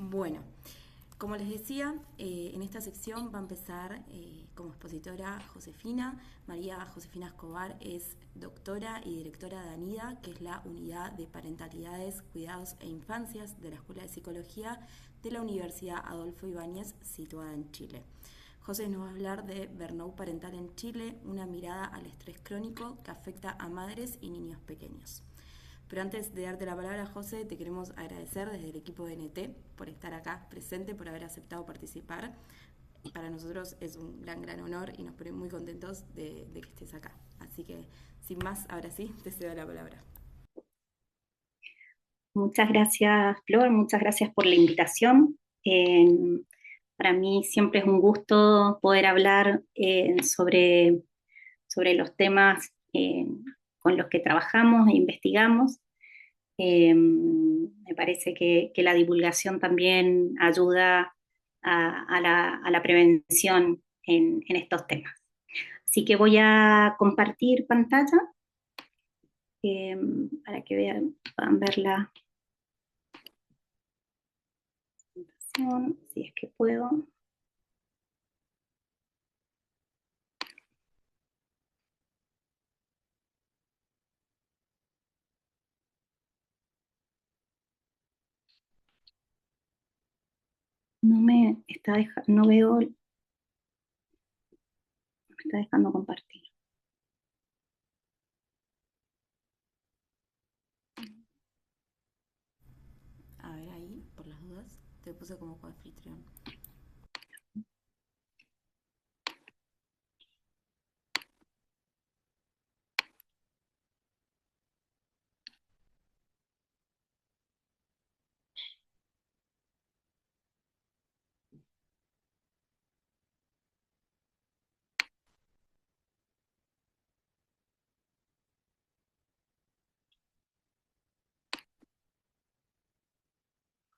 Bueno, como les decía, en esta sección va a empezar como expositora Josefina. María Josefina Escobar es doctora y directora de ANIDA, que es la Unidad de Parentalidades, Cuidados e Infancias de la Escuela de Psicología de la Universidad Adolfo Ibáñez, situada en Chile. José nos va a hablar de Burnout Parental en Chile, una mirada al estrés crónico que afecta a madres y niños pequeños. Pero antes de darte la palabra, José, te queremos agradecer desde el equipo de NT por estar acá presente, por haber aceptado participar. Para nosotros es un gran honor y nos pone muy contentos de que estés acá. Así que, sin más, ahora sí, te cedo la palabra. Muchas gracias, Flor, muchas gracias por la invitación. Para mí siempre es un gusto poder hablar sobre los temas con los que trabajamos e investigamos. Me parece que la divulgación también ayuda a la prevención en estos temas. Así que voy a compartir pantalla eh, para que puedan ver la presentación, si es que puedo. No me está dejando, no veo, me está dejando compartir. A ver ahí, por las dudas, te puse como coanfitrión.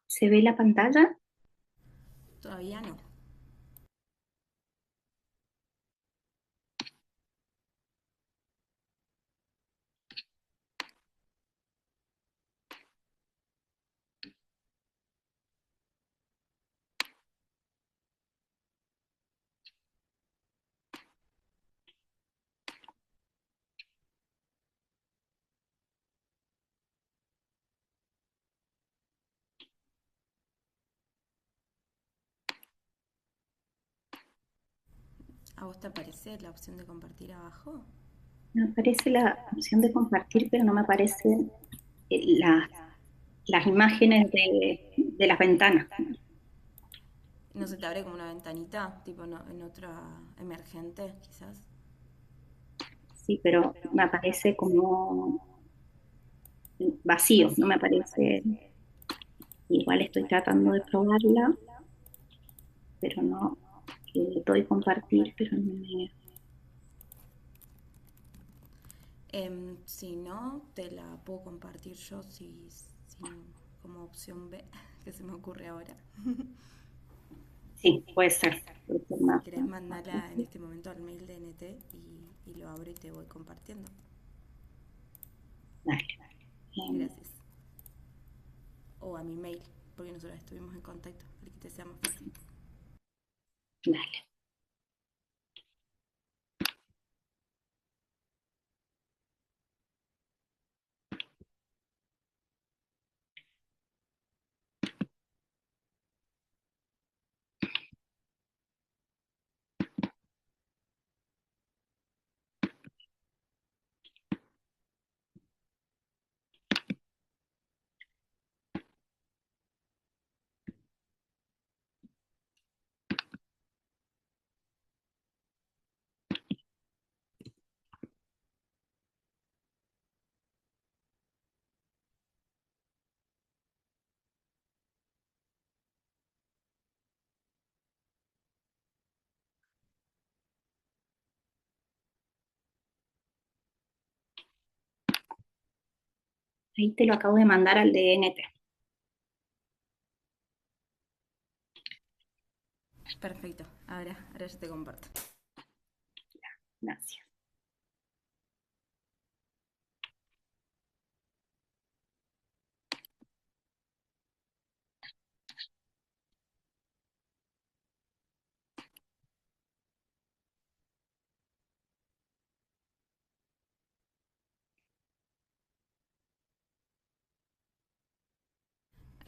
¿Se ve la pantalla? Todavía no. ¿A vos te aparece la opción de compartir abajo? Me aparece la opción de compartir, pero no me aparecen las imágenes de las ventanas. ¿No se te abre como una ventanita, tipo en otra emergente, quizás? Sí, pero me aparece como vacío, no me aparece. Igual estoy tratando de probarla, pero no, le doy compartir, pero no me... Si no, te la puedo compartir yo como opción B, que se me ocurre ahora. Sí, puede ser Si más, querés, más mandala en fácil. este momento al mail de NT y lo abro y te voy compartiendo. Dale. Gracias. O a mi mail, porque nosotros estuvimos en contacto, para que te sea más fácil. Dale. Ahí te lo acabo de mandar al DNT. Perfecto, ahora ya te comparto. Gracias.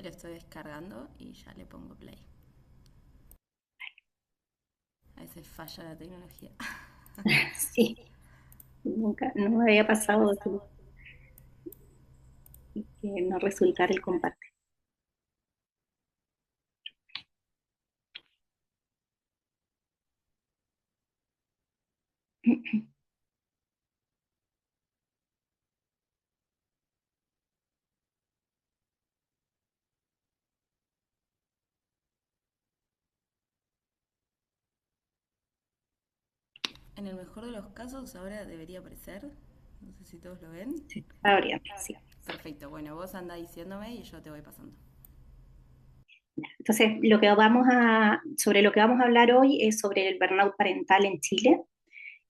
Lo estoy descargando y ya le pongo play. A veces falla la tecnología. Sí, nunca, no me había pasado que no resultara el compartir. En el mejor de los casos ahora debería aparecer. No sé si todos lo ven. Se está abriendo, sí. Perfecto, bueno, vos anda diciéndome y yo te voy pasando. Entonces, sobre lo que vamos a hablar hoy es sobre el burnout parental en Chile,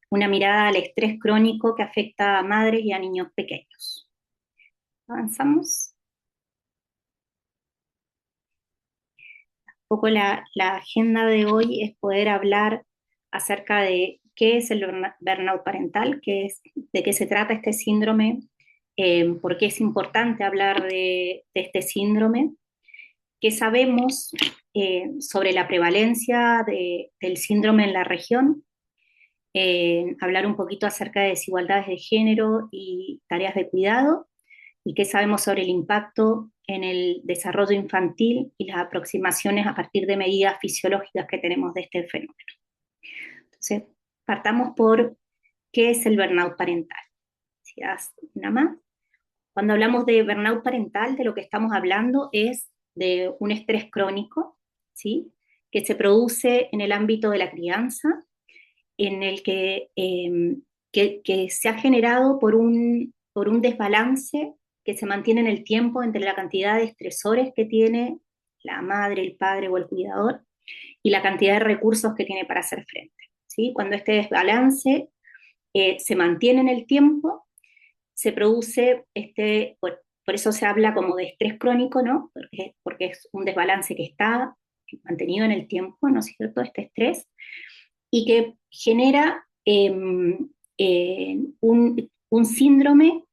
una mirada al estrés crónico que afecta a madres y a niños pequeños. ¿Avanzamos? Un poco la agenda de hoy es poder hablar acerca de qué es el burnout parental, de qué se trata este síndrome, por qué es importante hablar de este síndrome, qué sabemos sobre la prevalencia del síndrome en la región, hablar un poquito acerca de desigualdades de género y tareas de cuidado, y qué sabemos sobre el impacto en el desarrollo infantil y las aproximaciones a partir de medidas fisiológicas que tenemos de este fenómeno. Entonces, partamos por qué es el burnout parental. Si das una más. Cuando hablamos de burnout parental, de lo que estamos hablando es de un estrés crónico, ¿sí? Que se produce en el ámbito de la crianza, en el que se ha generado por un desbalance que se mantiene en el tiempo entre la cantidad de estresores que tiene la madre, el padre o el cuidador y la cantidad de recursos que tiene para hacer frente. ¿Sí? Cuando este desbalance se mantiene en el tiempo, se produce por eso se habla como de estrés crónico, ¿no? Porque es un desbalance que está mantenido en el tiempo, ¿no es cierto? Este estrés, y que genera un síndrome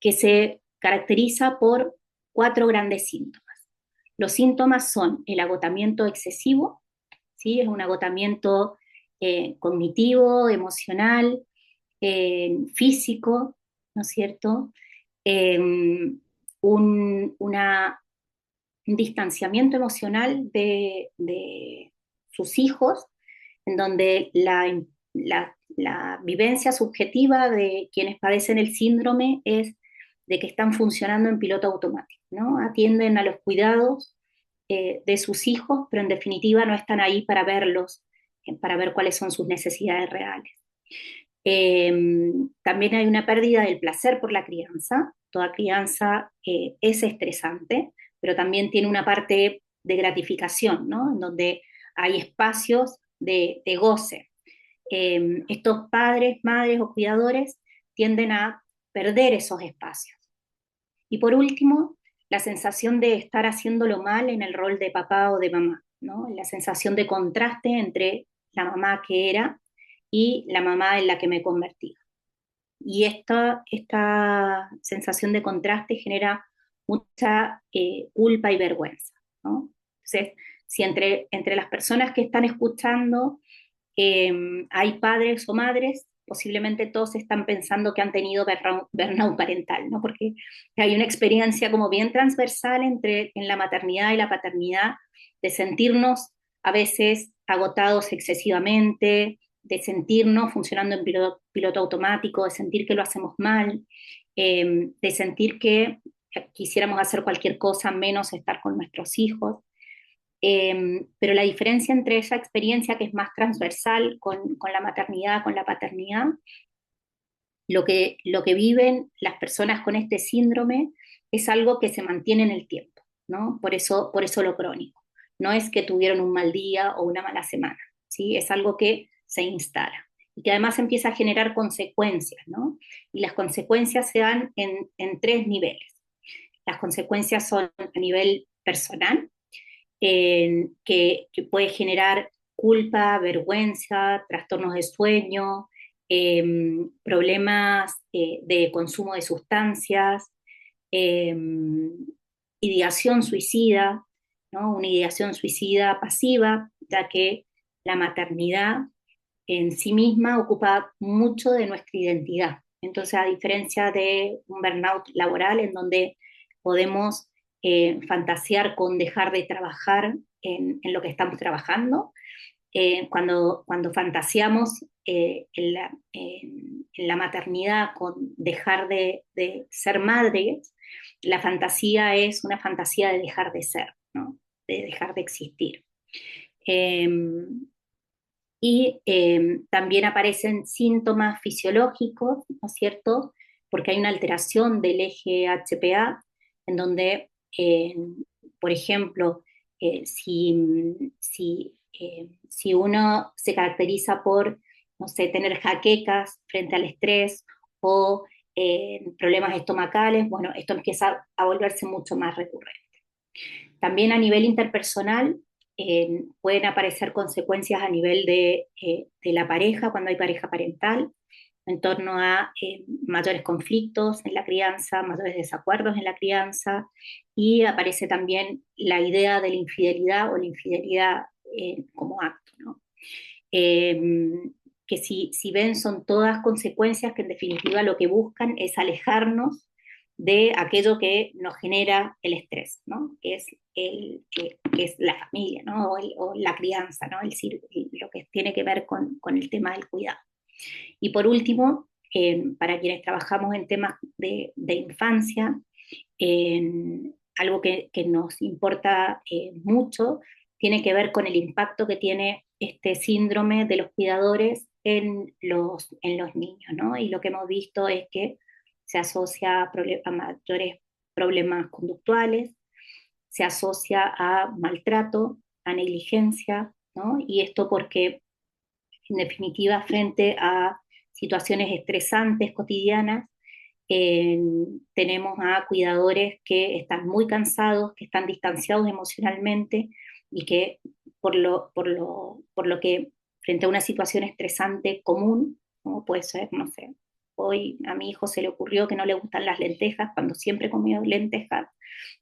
que se caracteriza por cuatro grandes síntomas. Los síntomas son el agotamiento excesivo, ¿sí? Es un agotamiento cognitivo, emocional, físico, ¿no es cierto? Eh, un distanciamiento emocional de sus hijos, en donde la vivencia subjetiva de quienes padecen el síndrome es de que están funcionando en piloto automático, ¿no? Atienden a los cuidados de sus hijos, pero en definitiva no están ahí para verlos, para ver cuáles son sus necesidades reales. También hay una pérdida del placer por la crianza. Toda crianza es estresante, pero también tiene una parte de gratificación, ¿no? En donde hay espacios de goce. Estos padres, madres o cuidadores tienden a perder esos espacios. Y por último, la sensación de estar haciéndolo mal en el rol de papá o de mamá, ¿no? La sensación de contraste entre la mamá que era y la mamá en la que me he convertido. Y esta sensación de contraste genera mucha culpa y vergüenza, ¿no? Entonces, si entre las personas que están escuchando hay padres o madres, posiblemente todos están pensando que han tenido burnout parental, ¿no? Porque hay una experiencia como bien transversal en la maternidad y la paternidad, de sentirnos a veces agotados excesivamente, de sentirnos funcionando en piloto automático, de sentir que lo hacemos mal, de sentir que quisiéramos hacer cualquier cosa menos estar con nuestros hijos. Pero la diferencia entre esa experiencia que es más transversal con la maternidad, con la paternidad, lo que viven las personas con este síndrome es algo que se mantiene en el tiempo, ¿no? Por eso lo crónico. No es que tuvieron un mal día o una mala semana, ¿sí? Es algo que se instala y que además empieza a generar consecuencias, ¿no? Y las consecuencias se dan en tres niveles. Las consecuencias son a nivel personal, que puede generar culpa, vergüenza, trastornos de sueño, problemas de consumo de sustancias, eh, ideación suicida, ¿no? Una ideación suicida pasiva, ya que la maternidad en sí misma ocupa mucho de nuestra identidad. Entonces, a diferencia de un burnout laboral en donde podemos fantasear con dejar de trabajar en lo que estamos trabajando, cuando fantaseamos en la maternidad con dejar de ser madres, la fantasía es una fantasía de dejar de ser, ¿no? De dejar de existir. Eh, también aparecen síntomas fisiológicos, ¿no es cierto? Porque hay una alteración del eje HPA, en donde, por ejemplo, si uno se caracteriza por, no sé, tener jaquecas frente al estrés o problemas estomacales, bueno, esto empieza a volverse mucho más recurrente. También a nivel interpersonal pueden aparecer consecuencias a nivel de la pareja, cuando hay pareja parental, en torno a mayores conflictos en la crianza, mayores desacuerdos en la crianza, y aparece también la idea de la infidelidad o la infidelidad como acto, ¿no? Eh, que si ven son todas consecuencias que en definitiva lo que buscan es alejarnos de aquello que nos genera el estrés, ¿no? Que es la familia, ¿no? O la crianza, ¿no? Lo que tiene que ver con el tema del cuidado. Y por último, para quienes trabajamos en temas de infancia, algo que nos importa mucho tiene que ver con el impacto que tiene este síndrome de los cuidadores en los niños, ¿no? Y lo que hemos visto es que se asocia a mayores problemas conductuales, se asocia a maltrato, a negligencia, ¿no? Y esto porque, en definitiva, frente a situaciones estresantes cotidianas, tenemos a cuidadores que están muy cansados, que están distanciados emocionalmente y que por lo que frente a una situación estresante común, como puede ser, no sé, hoy a mi hijo se le ocurrió que no le gustan las lentejas cuando siempre comió lentejas,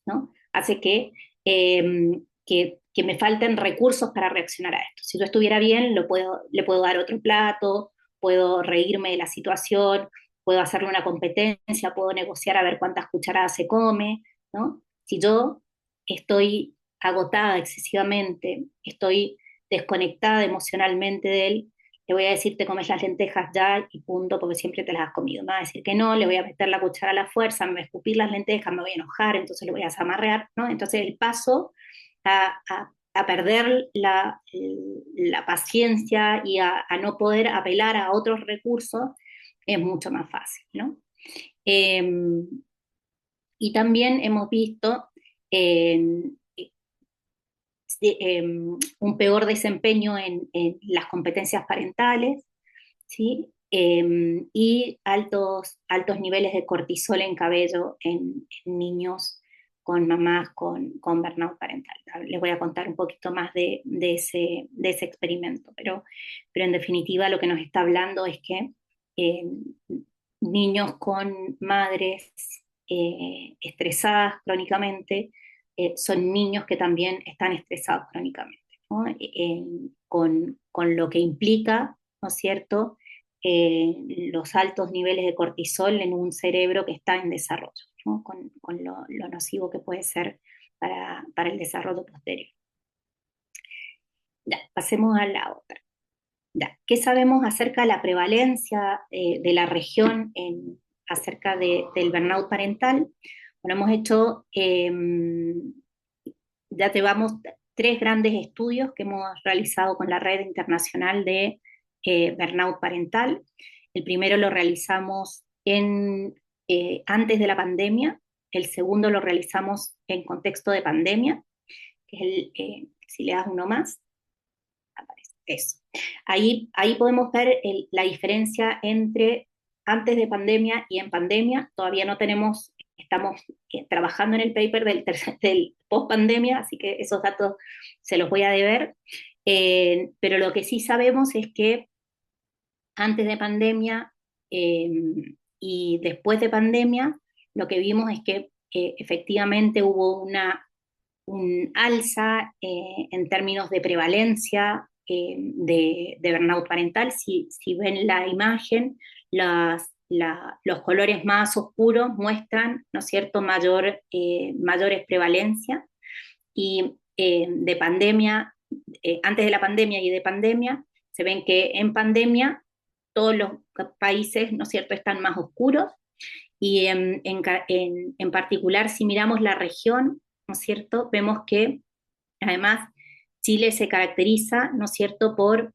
¿no? Hace que me falten recursos para reaccionar a esto. Si yo estuviera bien, le puedo dar otro plato, puedo reírme de la situación, puedo hacerle una competencia, puedo negociar a ver cuántas cucharadas se come, ¿no? Si yo estoy agotada excesivamente, estoy desconectada emocionalmente de él, le voy a decir, te comes las lentejas ya y punto, porque siempre te las has comido. Me va a decir que no, le voy a meter la cuchara a la fuerza, me voy a escupir las lentejas, me voy a enojar, entonces le voy a zamarrear, ¿no? Entonces el paso a perder la paciencia y a no poder apelar a otros recursos es mucho más fácil, ¿no? Eh, y también hemos visto eh, un peor desempeño en las competencias parentales, ¿sí? Y altos niveles de cortisol en cabello en niños con mamás con burnout parental. Les voy a contar un poquito más de ese experimento, pero en definitiva lo que nos está hablando es que eh, niños con madres estresadas crónicamente son niños que también están estresados crónicamente, ¿no? Con lo que implica, ¿no es cierto?, los altos niveles de cortisol en un cerebro que está en desarrollo, ¿no? Con lo nocivo que puede ser para el desarrollo posterior. Ya, pasemos a la otra. Ya, ¿qué sabemos acerca de la prevalencia de la región acerca del burnout parental? Bueno, hemos hecho, ya llevamos 3 grandes estudios que hemos realizado con la Red Internacional de Burnout Parental. El primero lo realizamos antes de la pandemia, el segundo lo realizamos en contexto de pandemia, que es si le das uno más, aparece eso. Ahí podemos ver la diferencia entre antes de pandemia y en pandemia. Todavía no tenemos, estamos trabajando en el paper del post pandemia, así que esos datos se los voy a deber. Pero lo que sí sabemos es que antes de pandemia y después de pandemia, lo que vimos es que efectivamente hubo un alza en términos de prevalencia de burnout parental. Si ven la imagen, los colores más oscuros muestran, ¿no es cierto?, mayores prevalencias, y de pandemia, antes de la pandemia y de pandemia, se ven que en pandemia todos los países, ¿no es cierto?, están más oscuros, y en particular, si miramos la región, ¿no es cierto?, vemos que además Chile se caracteriza, ¿no es cierto?, por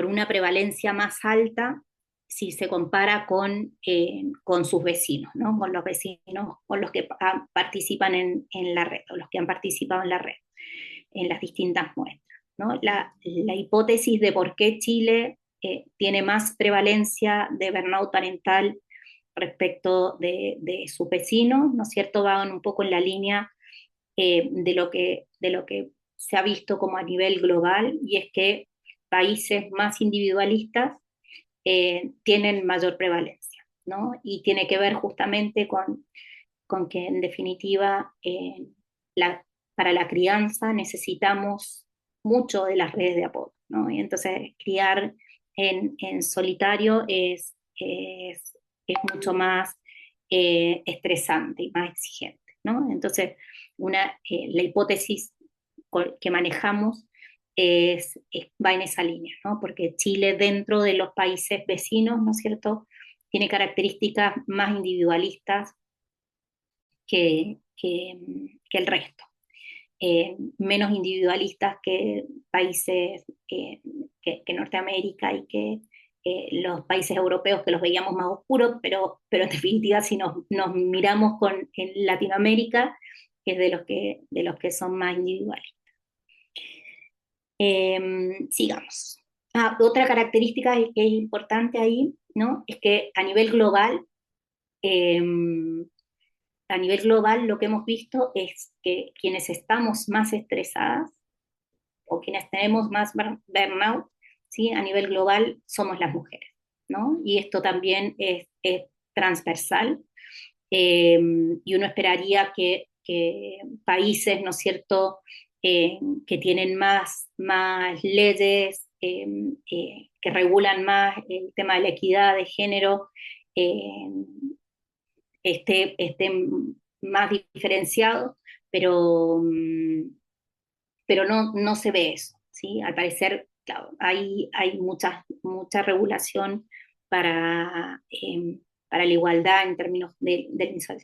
una prevalencia más alta si se compara con sus vecinos, ¿no?, con los vecinos, con los que participan en la red, o los que han participado en la red, en las distintas muestras, ¿no? La hipótesis de por qué Chile tiene más prevalencia de burnout parental respecto de sus vecinos, ¿no es cierto?, van un poco en la línea de lo que se ha visto como a nivel global, y es que países más individualistas tienen mayor prevalencia, ¿no? Y tiene que ver justamente con que en definitiva para la crianza necesitamos mucho de las redes de apoyo, ¿no? Y entonces criar en solitario es mucho más estresante y más exigente, ¿no? Entonces, la hipótesis que manejamos va en esa línea, ¿no? Porque Chile, dentro de los países vecinos, ¿no es cierto?, tiene características más individualistas que el resto, menos individualistas que países que Norteamérica y que los países europeos, que los veíamos más oscuros, pero en definitiva si nos miramos en Latinoamérica, es de los que son más individualistas. Sigamos. Otra característica que es importante ahí, ¿no?, es que eh, a nivel global lo que hemos visto es que quienes estamos más estresadas o quienes tenemos más burnout, ¿sí?, a nivel global somos las mujeres, ¿no? Y esto también es transversal, y uno esperaría que países, ¿no es cierto?, que tienen más leyes, que regulan más el tema de la equidad de género, eh, esté más diferenciado, pero no se ve eso, ¿sí? Al parecer, claro, hay mucha regulación para la igualdad en términos de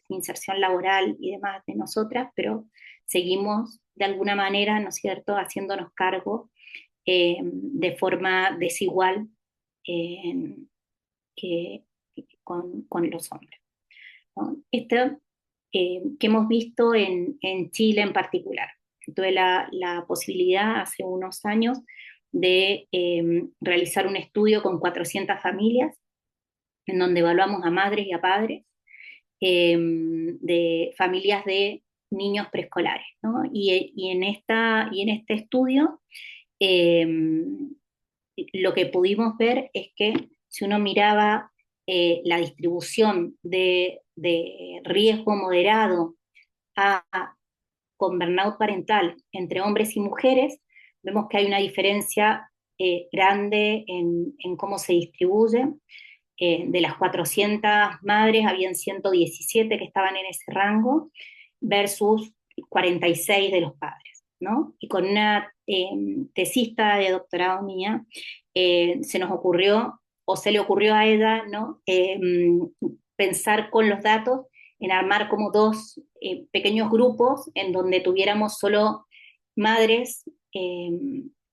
inserción laboral y demás de nosotras, pero seguimos de alguna manera, ¿no es cierto?, haciéndonos cargo de forma desigual eh, que- con los hombres, ¿no? Esto que hemos visto en Chile en particular. Tuve la posibilidad hace unos años de realizar un estudio con 400 familias, en donde evaluamos a madres y a padres de familias de niños preescolares, ¿no? Y en este estudio eh, lo que pudimos ver es que si uno miraba la distribución de riesgo moderado a, con burnout parental entre hombres y mujeres, vemos que hay una diferencia grande en cómo se distribuye. De las 400 madres, habían 117 que estaban en ese rango, versus 46 de los padres, ¿no? Y con una tesista de doctorado mía, se nos ocurrió, o se le ocurrió a ella, ¿no?, pensar con los datos en armar como dos pequeños grupos en donde tuviéramos solo madres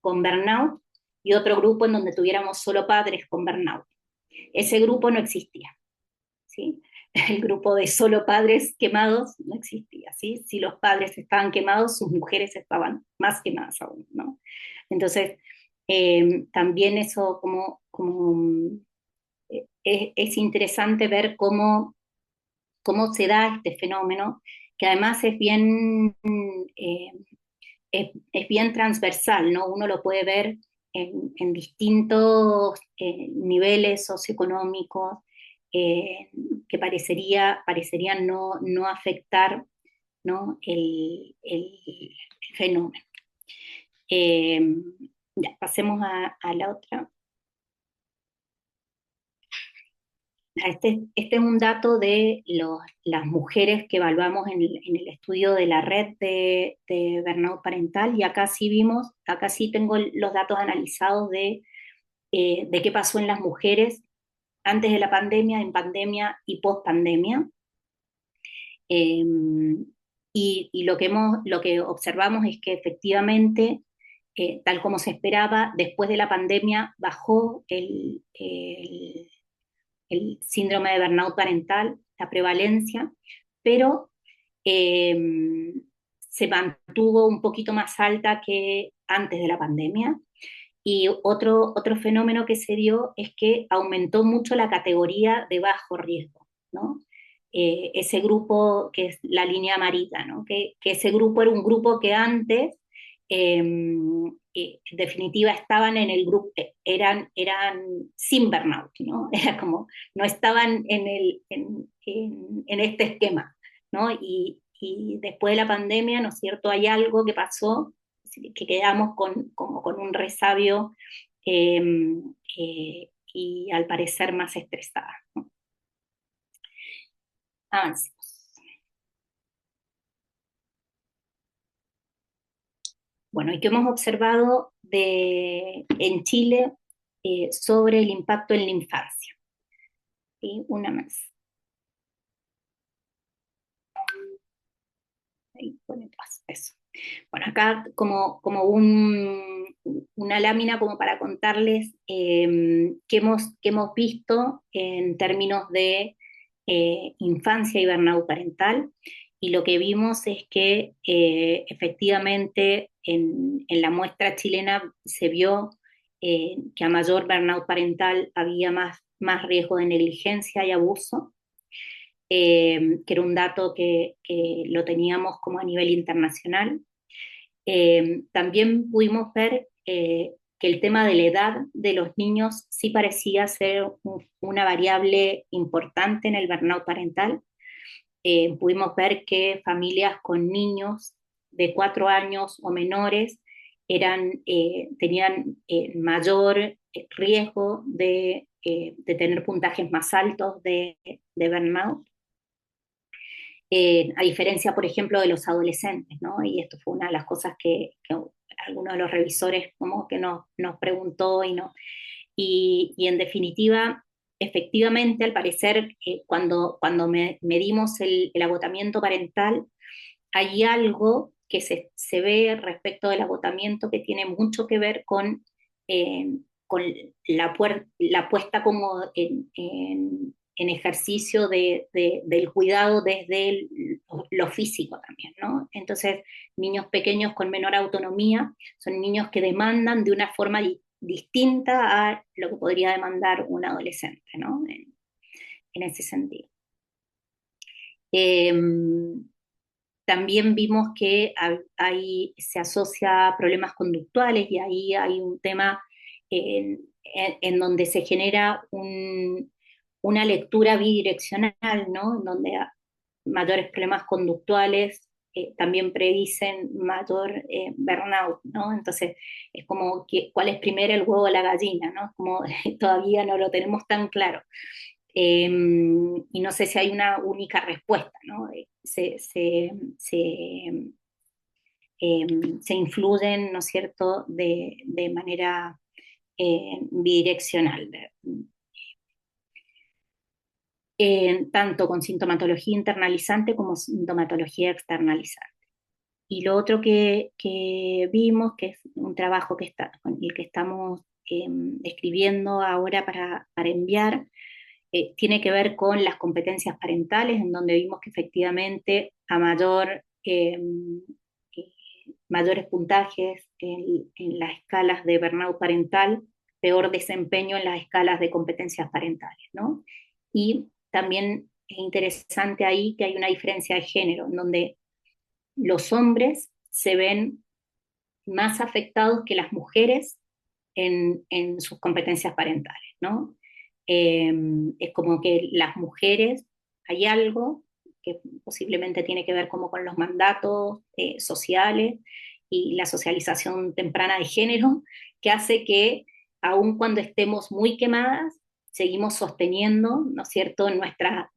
con burnout, y otro grupo en donde tuviéramos solo padres con burnout. Ese grupo no existía, ¿sí? El grupo de solo padres quemados no existía, ¿sí? Si los padres estaban quemados, sus mujeres estaban más quemadas aún, ¿no? Entonces, también eso es interesante ver cómo se da este fenómeno, que además eh, es bien transversal, ¿no? Uno lo puede ver en distintos niveles socioeconómicos, eh, que parecería no afectar, ¿no? El fenómeno. Eh, ya, pasemos a la otra. Este es un dato de las mujeres que evaluamos en el estudio de la red de burnout parental, y acá sí tengo los datos analizados de qué pasó en las mujeres antes de la pandemia, en pandemia y post pandemia. Eh, y lo que observamos es que efectivamente, tal como se esperaba, después de la pandemia bajó el síndrome de burnout parental, la prevalencia, pero eh, se mantuvo un poquito más alta que antes de la pandemia. Y otro fenómeno que se dio es que aumentó mucho la categoría de bajo riesgo, ¿no? Ese grupo que es la línea amarilla, ¿no? Que ese grupo era un grupo que antes, eh, en definitiva, estaban en el grupo, eran sin burnout, ¿no? Era como, no estaban en este esquema, ¿no? Y después de la pandemia, ¿no es cierto?, hay algo que pasó, que quedamos como con un resabio, eh, y al parecer más estresada, ¿no? Avancemos. Bueno, ¿y qué hemos observado en Chile sobre el impacto en la infancia? Y una más. Ahí pone paz, eso. Bueno, acá como una lámina como para contarles qué hemos visto en términos de infancia y burnout parental. Y lo que vimos es que efectivamente en la muestra chilena se vio que a mayor burnout parental había más riesgo de negligencia y abuso, que era un dato que lo teníamos como a nivel internacional. También pudimos ver que el tema de la edad de los niños sí parecía ser una variable importante en el burnout parental. Pudimos ver que familias con niños de 4 años o menores tenían mayor riesgo de tener puntajes más altos de burnout, a diferencia, por ejemplo, de los adolescentes, ¿no? Y esto fue una de las cosas que alguno de los revisores como que nos preguntó y en definitiva, efectivamente, al parecer, cuando medimos el agotamiento parental, hay algo que se ve respecto del agotamiento que tiene mucho que ver eh, con la puesta como en ejercicio del cuidado desde lo físico también, ¿no? Entonces, niños pequeños con menor autonomía son niños que demandan de una forma distinta a lo que podría demandar un adolescente, ¿no? En ese sentido. Eh, También vimos que se asocia a problemas conductuales, y ahí hay un tema en donde se genera una lectura bidireccional, ¿no? En donde mayores problemas conductuales también predicen mayor burnout, ¿no? Entonces es como, ¿cuál es primero, el huevo o la gallina, ¿no? Como todavía no lo tenemos tan claro. Y no sé si hay una única respuesta, ¿no? Se influyen, ¿no es cierto?, de manera bidireccional, tanto con sintomatología internalizante como sintomatología externalizante. Y lo otro que vimos, que es un trabajo con el que estamos escribiendo ahora para enviar, tiene que ver con las competencias parentales, en donde vimos que efectivamente a mayores puntajes en las escalas de burnout parental, peor desempeño en las escalas de competencias parentales, ¿no? Y también es interesante ahí que hay una diferencia de género, en donde los hombres se ven más afectados que las mujeres en sus competencias parentales, ¿no? Eh, es como que las mujeres, hay algo que posiblemente tiene que ver como con los mandatos sociales y la socialización temprana de género, que hace que aun cuando estemos muy quemadas, seguimos sosteniendo, ¿no es cierto?, nuestra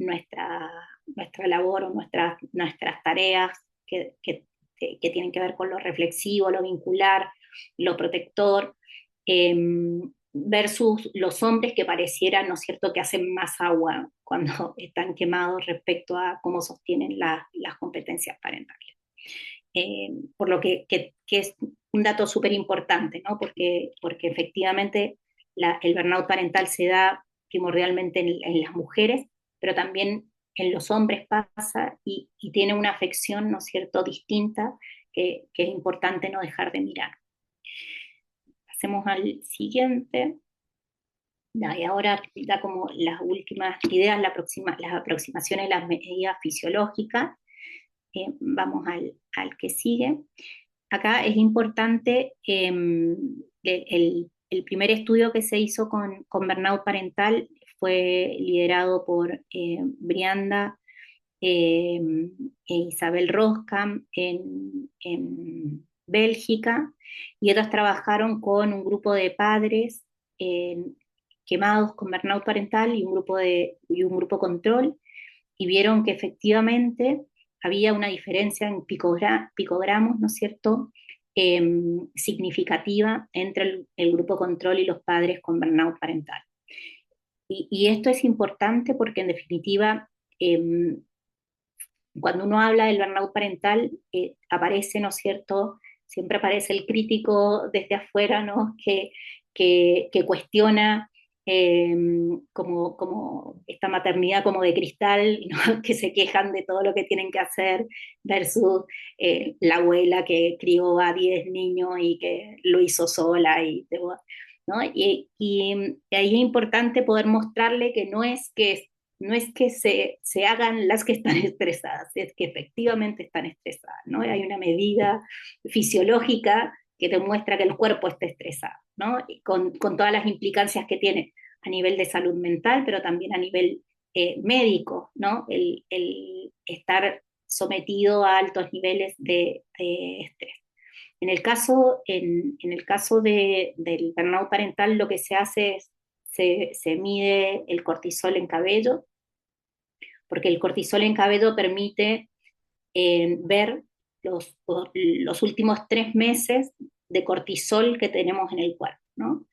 labor o nuestras tareas que tienen que ver con lo reflexivo, lo vincular, lo protector, eh, versus los hombres que parecieran, ¿no es cierto?, que hacen más agua cuando están quemados respecto a cómo sostienen las competencias parentales. Por lo que es un dato súper importante, ¿no? Porque efectivamente el burnout parental se da primordialmente en las mujeres, pero también en los hombres pasa y tiene una afección, ¿no es cierto?, distinta que es importante no dejar de mirar. Pasemos al siguiente. Y ahora da como las últimas ideas, las aproximaciones, las medidas fisiológicas. Vamos al que sigue. Acá es importante el primer estudio que se hizo con burnout parental fue liderado por Brianda eh, e Isabel Roskam en Bélgica, y ellos trabajaron con un grupo de padres eh, quemados con burnout parental y un grupo control, y vieron que efectivamente había una diferencia en picogramos, ¿no es cierto?, significativa entre el grupo control y los padres con burnout parental. Y esto es importante porque en definitiva, cuando uno habla del burnout parental, aparece, ¿no es cierto?, siempre aparece el crítico desde afuera, ¿no?, que cuestiona eh, como esta maternidad como de cristal, ¿no?, que se quejan de todo lo que tienen que hacer, versus la abuela que crió a 10 niños y que lo hizo sola, ¿no? Y ahí es importante poder mostrarle que no es que se hagan las que están estresadas, es que efectivamente están estresadas, ¿no? Hay una medida fisiológica que demuestra que el cuerpo está estresado, ¿no? Y con todas las implicancias que tiene a nivel de salud mental, pero también a nivel médico, ¿no? El estar sometido a altos niveles de estrés. En el caso del burnout parental, lo que se hace es se mide el cortisol en cabello, porque el cortisol en cabello permite ver los últimos 3 meses de cortisol que tenemos en el cuerpo, ¿no?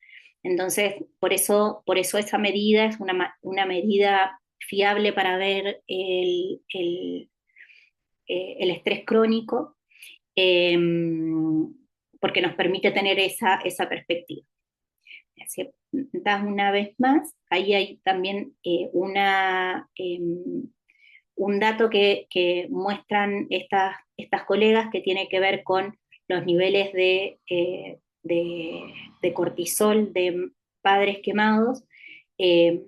Entonces, por eso esa medida es una medida fiable para ver el estrés crónico, eh, porque nos permite tener esa perspectiva. Así, das una vez más, ahí hay también un dato que muestran estas colegas que tiene que ver con los niveles de cortisol de padres quemados, eh,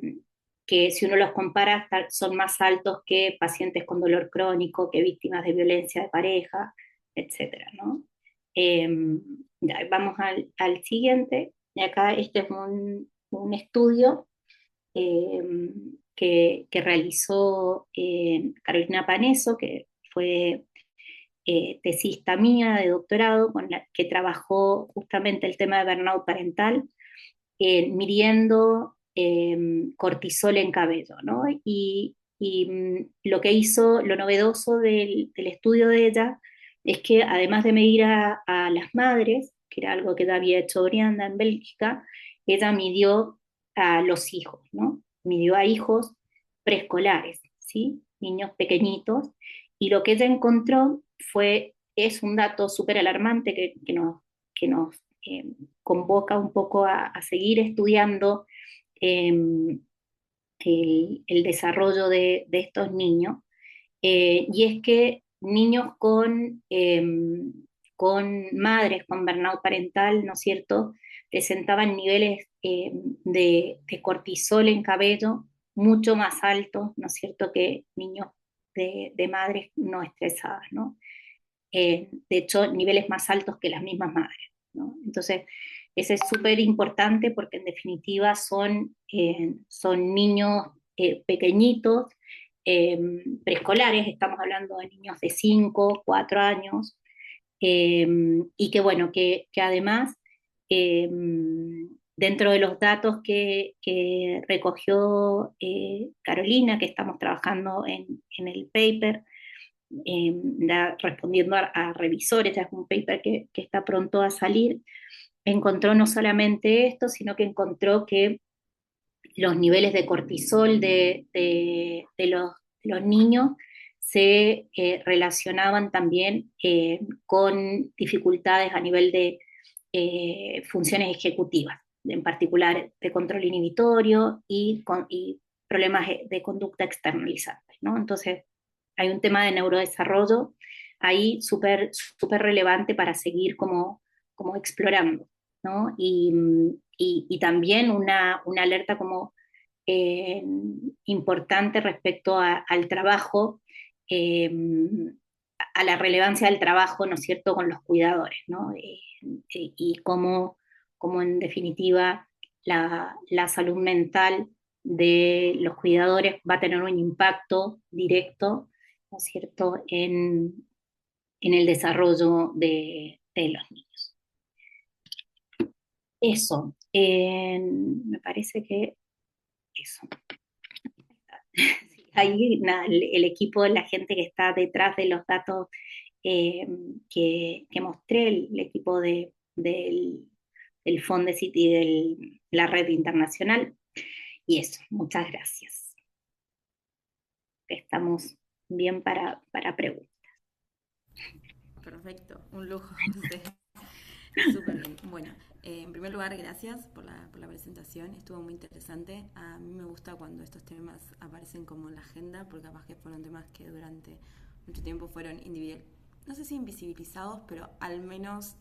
que si uno los compara son más altos que pacientes con dolor crónico, que víctimas de violencia de pareja, etcétera, ¿no? Vamos al siguiente, y acá este es un estudio eh, que realizó Carolina Paneso, que fue tesista mía de doctorado, con la que trabajó justamente el tema de burnout parental, midiendo cortisol en cabello, ¿no? Y lo que hizo, lo novedoso del estudio de ella, es que además de medir a las madres, que era algo que ya había hecho Brianda en Bélgica, ella midió a los hijos, ¿no? Midió a hijos preescolares, ¿sí? Niños pequeñitos, y lo que ella encontró es un dato súper alarmante que nos eh, convoca un poco a seguir estudiando eh, el desarrollo de estos niños, y es que niños con madres con burnout parental, ¿no es cierto?, presentaban niveles de cortisol en cabello mucho más altos, ¿no es cierto?, que niños de madres no estresadas, ¿no? De hecho, niveles más altos que las mismas madres, ¿no? Entonces, Ese es súper importante porque en definitiva son niños pequeñitos, preescolares, estamos hablando de niños de 5 4 años, eh, y que bueno, que además, eh, dentro de los datos que recogió Carolina, que estamos trabajando en el paper, respondiendo a revisores, ya es un paper que está pronto a salir, encontró no solamente esto, sino que encontró que los niveles de cortisol de los niños se relacionaban también con dificultades a nivel de funciones ejecutivas, en particular de control inhibitorio y problemas de conducta externalizantes, ¿no? Entonces, hay un tema de neurodesarrollo ahí súper relevante para seguir como explorando, ¿no? Y también una alerta como eh, importante respecto al trabajo, eh, a la relevancia del trabajo, ¿no es cierto?, con los cuidadores, ¿no? Y cómo en definitiva la salud mental de los cuidadores va a tener un impacto directo, ¿no es cierto?, en el desarrollo de los niños. Eso, me parece que eso. Ahí nada, el equipo, la gente que está detrás de los datos que mostré, el equipo del Fondesit y de la red internacional. Y eso, muchas gracias. Estamos bien para preguntas. Perfecto, un lujo. Súper bien. Bueno, en primer lugar, gracias por la presentación. Estuvo muy interesante. A mí me gusta cuando estos temas aparecen como en la agenda, porque capaz que fueron temas que durante mucho tiempo fueron no sé si invisibilizados, pero al menos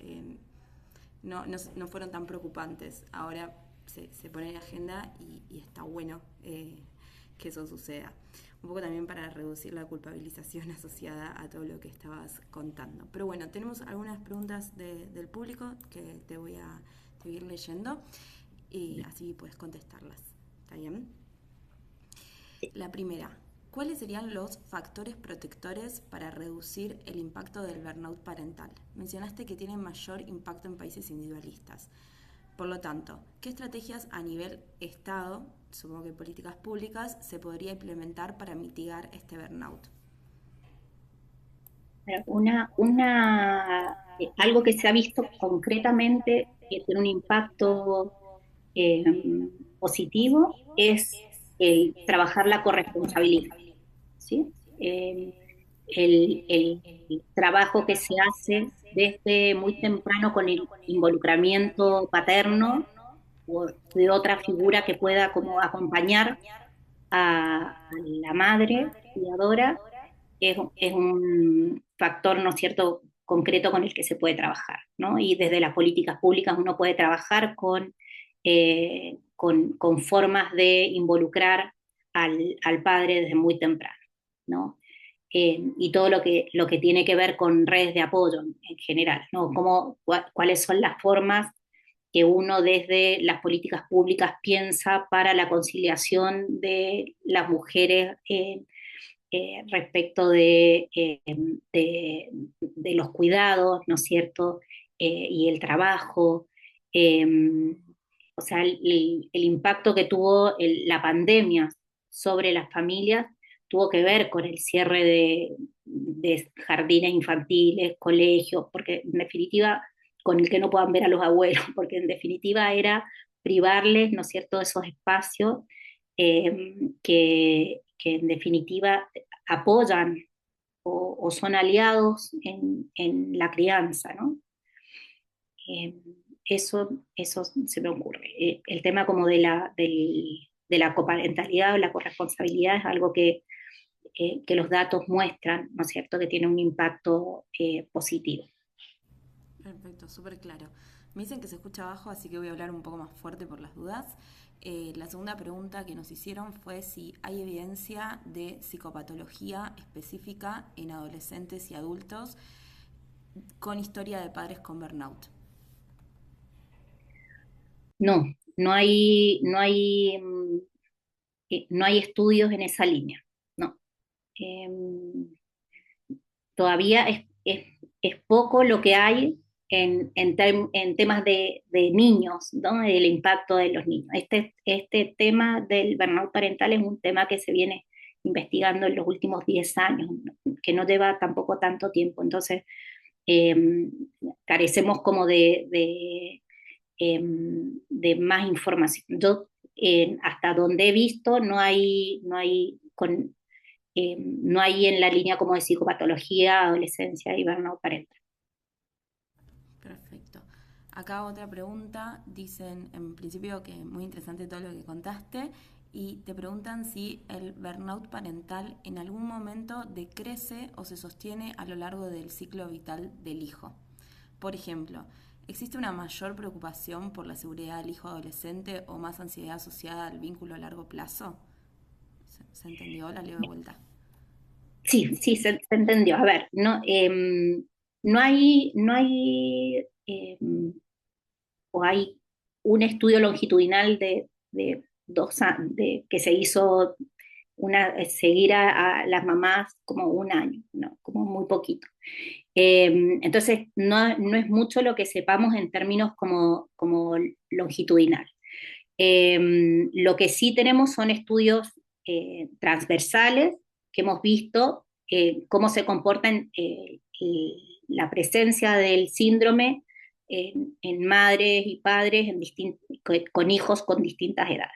no fueron tan preocupantes. Ahora se pone en la agenda y está bueno que eso suceda. Un poco también para reducir la culpabilización asociada a todo lo que estabas contando. Pero bueno, tenemos algunas preguntas del público que te voy a ir leyendo y así puedes contestarlas. ¿Está bien? La primera, ¿cuáles serían los factores protectores para reducir el impacto del burnout parental? Mencionaste que tienen mayor impacto en países individualistas. Por lo tanto, ¿qué estrategias a nivel Estado, supongo que políticas públicas, se podría implementar para mitigar este burnout? Algo que se ha visto concretamente que tiene un impacto eh, positivo es trabajar la corresponsabilidad, ¿sí? Eh, el trabajo que se hace desde muy temprano con el involucramiento paterno o de otra figura que pueda como acompañar a la madre cuidadora es un factor, ¿no es cierto?, concreto con el que se puede trabajar, ¿no? Y desde las políticas públicas uno puede trabajar con formas de involucrar al padre desde muy temprano, ¿no? Y todo lo que tiene que ver con redes de apoyo en general, ¿no? Cuáles son las formas que uno desde las políticas públicas piensa para la conciliación de las mujeres respecto de los cuidados, ¿no es cierto? Y el trabajo. Eh, o sea, el impacto que tuvo la pandemia sobre las familias tuvo que ver con el cierre de jardines infantiles, colegios, porque en definitiva, con el que no puedan ver a los abuelos, porque en definitiva era privarles, ¿no es cierto?, de esos espacios que en definitiva apoyan o son aliados en la crianza, ¿no? Eh, eso se me ocurre. El tema como de la coparentalidad o la corresponsabilidad es algo que los datos muestran, ¿no es cierto?, que tiene un impacto positivo. Perfecto, súper claro. Me dicen que se escucha bajo, así que voy a hablar un poco más fuerte por las dudas. La segunda pregunta que nos hicieron fue si hay evidencia de psicopatología específica en adolescentes y adultos con historia de padres con burnout. No, no hay estudios en esa línea, no. Em, Todavía es poco lo que hay en temas de niños, ¿no? Del impacto de los niños. Este tema del burnout parental es un tema que se viene investigando en los últimos 10 años, ¿no? Que no lleva tampoco tanto tiempo. Entonces, eh, carecemos como de más información. Yo, hasta donde he visto, no hay en la línea como de psicopatología, adolescencia y burnout parental. Perfecto. Acá otra pregunta, dicen en principio que muy interesante todo lo que contaste y te preguntan si el burnout parental en algún momento decrece o se sostiene a lo largo del ciclo vital del hijo. Por ejemplo, ¿existe una mayor preocupación por la seguridad del hijo adolescente o más ansiedad asociada al vínculo a largo plazo? ¿Se entendió? La leo de vuelta. Sí, sí, se entendió. A ver, no, no hay, o hay un estudio longitudinal de que se hizo seguir a las mamás como un año, ¿no? Como muy poquito. Entonces, no es mucho lo que sepamos en términos como longitudinal. Lo que sí tenemos son estudios transversales que hemos visto cómo se comportan la presencia del síndrome en madres y padres con hijos con distintas edades.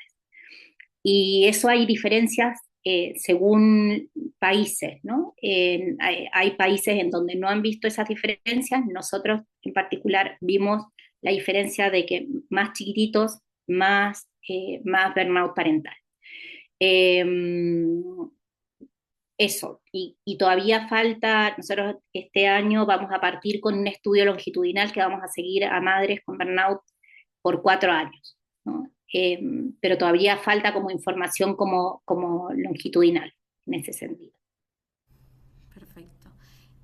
Y eso hay diferencias según países, ¿no? Hay países en donde no han visto esas diferencias. Nosotros en particular vimos la diferencia de que más chiquititos, más burnout parental. Eh, Eso, y todavía falta, nosotros este año vamos a partir con un estudio longitudinal que vamos a seguir a madres con burnout por 4 años, ¿no? Pero todavía falta como información como longitudinal en ese sentido. Perfecto.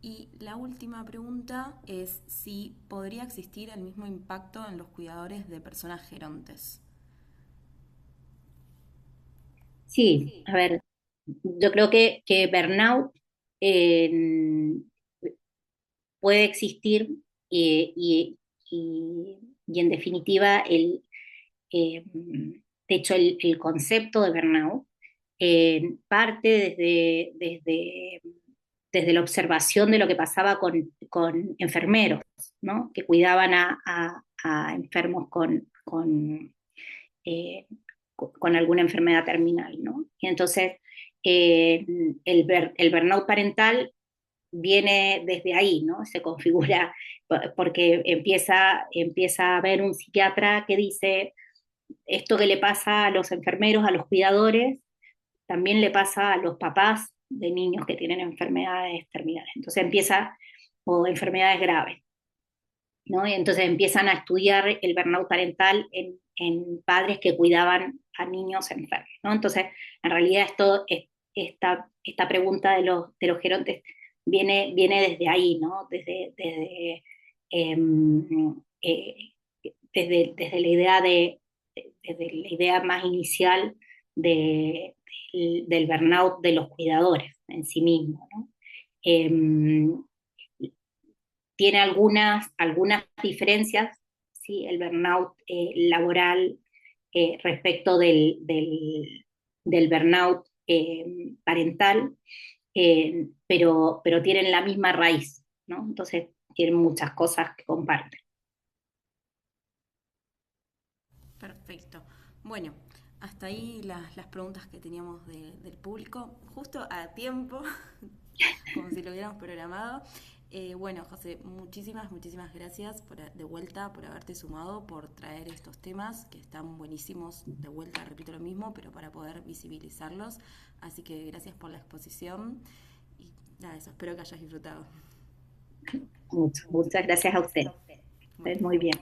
Y la última pregunta es si podría existir el mismo impacto en los cuidadores de personas gerontes. Sí, a ver, yo creo que burnout eh, puede existir y, y en definitiva de hecho el concepto de burnout parte desde la observación de lo que pasaba con enfermeros, ¿no? Que cuidaban a enfermos eh, con alguna enfermedad terminal, ¿no? Y entonces eh, el burnout parental viene desde ahí, ¿no? Se configura porque empieza a haber un psiquiatra que dice esto que le pasa a los enfermeros, a los cuidadores, también le pasa a los papás de niños que tienen enfermedades terminales. Entonces o enfermedades graves, ¿no? Y entonces empiezan a estudiar el burnout parental en padres que cuidaban a niños enfermos, ¿no? Entonces, en realidad esta pregunta de los gerontes viene desde ahí, ¿no? Em, eh, desde desde la idea más inicial del burnout de los cuidadores en sí mismo, ¿no? Em, Tiene algunas diferencias, ¿sí? El burnout laboral respecto del burnout parental, pero tienen la misma raíz, ¿no? Entonces tienen muchas cosas que comparten. Perfecto. Bueno, hasta ahí las preguntas que teníamos del público, justo a tiempo, como si lo hubiéramos programado. Bueno, José, muchísimas gracias de vuelta por haberte sumado, por traer estos temas que están buenísimos, de vuelta, repito lo mismo, pero para poder visibilizarlos. Así que gracias por la exposición y nada, eso, espero que hayas disfrutado. Muchas gracias a usted. Bueno. Muy bien.